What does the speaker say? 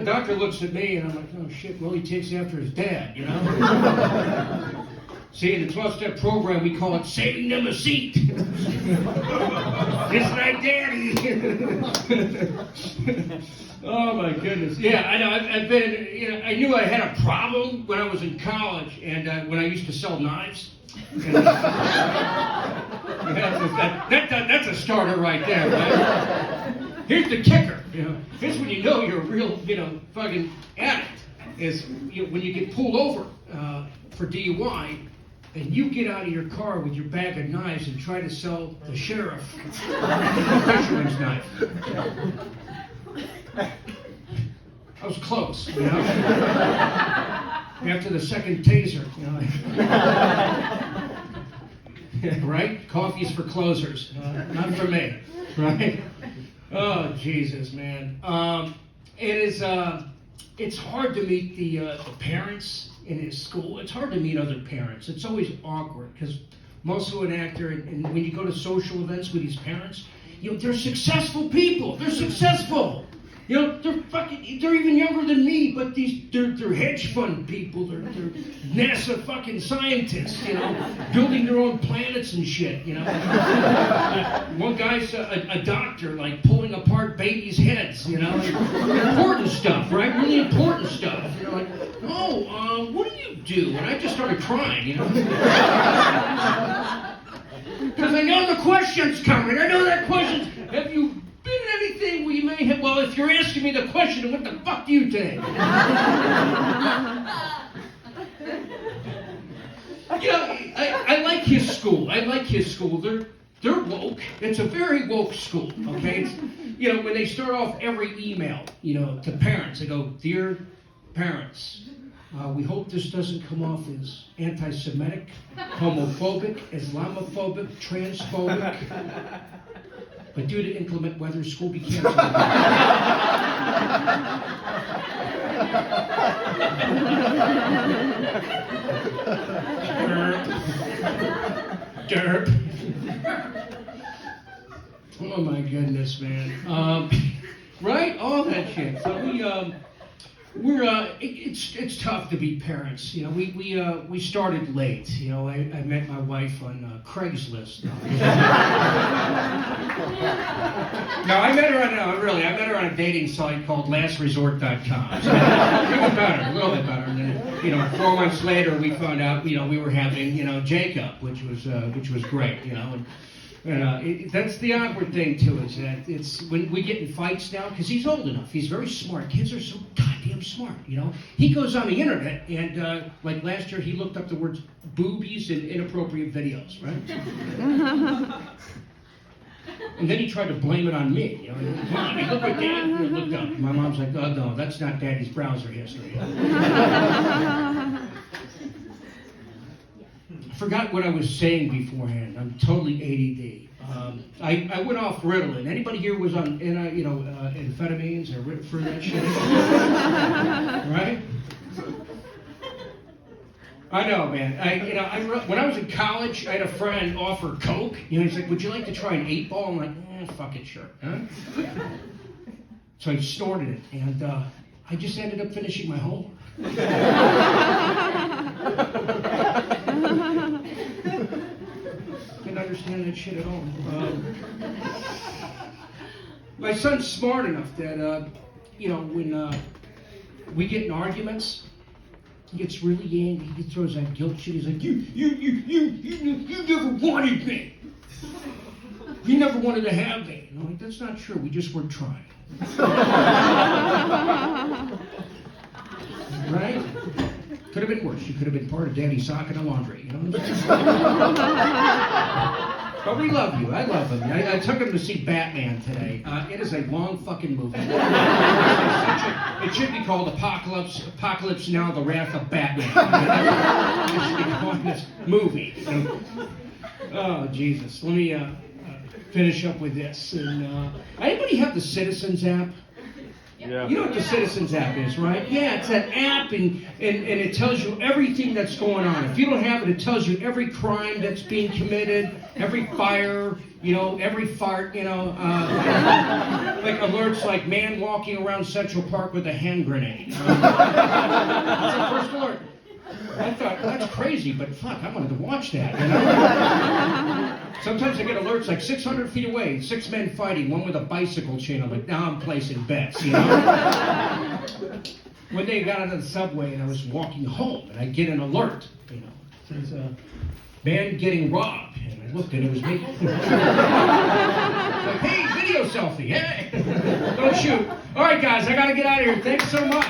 The doctor looks at me and I'm like, oh shit, well, he takes after his dad, you know? See, in the 12-step program, we call it saving them a seat. Just like daddy. Oh my goodness. Yeah, I know. I've been, you know, I knew I had a problem when I was in college and when I used to sell knives. That's a starter right there, right? Here's the kicker, you know. Here's when you know you're a real, you know, fucking addict. Is when you get pulled over for DUI, and you get out of your car with your bag of knives and try to sell the sheriff a fisherman's knife. I was close, you know. After the second taser, you know. Right? Coffee's for closers, not for me, right? Oh, Jesus, man. It is, it's hard to meet the parents in his school. It's hard to meet other parents. It's always awkward because I'm also an actor, and when you go to social events with these parents, you know, they're successful people. They're successful. You know, they're even younger than me, but they're hedge fund people. They're NASA fucking scientists, you know, building their own planets and shit, you know. One guy's a doctor, like pulling apart babies' heads, you know. Important stuff, right? Really important stuff. You know, like, oh, what do you do? And I just started crying, you know. Because I know the question's coming. I know that question's, have you been in anything where you may have, well, if you're asking me the question, what the fuck do you think? You know, I like his school. I like his school. They're woke. It's a very woke school, okay? It's, you know, when they start off every email, you know, to parents, they go, dear parents, we hope this doesn't come off as anti-Semitic, homophobic, Islamophobic, transphobic. But due to inclement weather, school be canceled. Derp. Oh my goodness, man. Right? All that shit. So it's tough to be parents. You know, we started late. You know, I met my wife on Craigslist. No, I met her on a dating site called lastresort.com. So even better, a little bit better. And then, you know, 4 months later, we found out, you know, we were having, you know, Jacob, which was great, you know. And that's the awkward thing too, is that it's when we get in fights now, because he's old enough, he's very smart. Kids are so goddamn smart, you know. He goes on the internet and, like last year, he looked up the words boobies and inappropriate videos, right? And then he tried to blame it on me. You know, Mommy, look what Dad looked up. My mom's like, oh no, that's not Daddy's browser history. I forgot what I was saying beforehand. I'm totally ADD. I went off Ritalin. Anybody here was on, amphetamines or for that shit? Right? I know, man. When I was in college, I had a friend offer Coke. You know, he's like, "Would you like to try an 8-ball?" I'm like, "Fuck it, sure." Huh? So I snorted it, and I just ended up finishing my homework. Didn't understand that shit at all. My son's smart enough that, when we get in arguments, he gets really angry. He throws that guilt shit. He's like, you never wanted me. You never wanted to have me. And I'm like, that's not true. We just weren't trying. Right? Could have been worse. You could have been part of Daddy's sock and a laundry. You know what I'm saying? But we love you. I love him. I took him to see Batman today. It is a long fucking movie. It should be called Apocalypse Now, The Wrath of Batman. It should be called this movie. Oh, Jesus. Let me finish up with this. And, anybody have the Citizens app? Yeah. You know what the Citizens app is, right? Yeah, it's an app, and it tells you everything that's going on. If you don't have it, it tells you every crime that's being committed, every fire, You know, every fart, you know, like alerts like man walking around Central Park with a hand grenade. That's the first alert. I thought, that's crazy, but fuck, I wanted to watch that, you know? Sometimes I get alerts like 600 feet away, 6 men fighting, one with a bicycle chain. I'm like, now I'm placing bets, you know? One day I got onto the subway and I was walking home and I get an alert, you know. There's a man getting robbed. And I looked and it was me. Like, hey, video selfie, hey! Don't shoot. All right, guys, I got to get out of here. Thanks so much.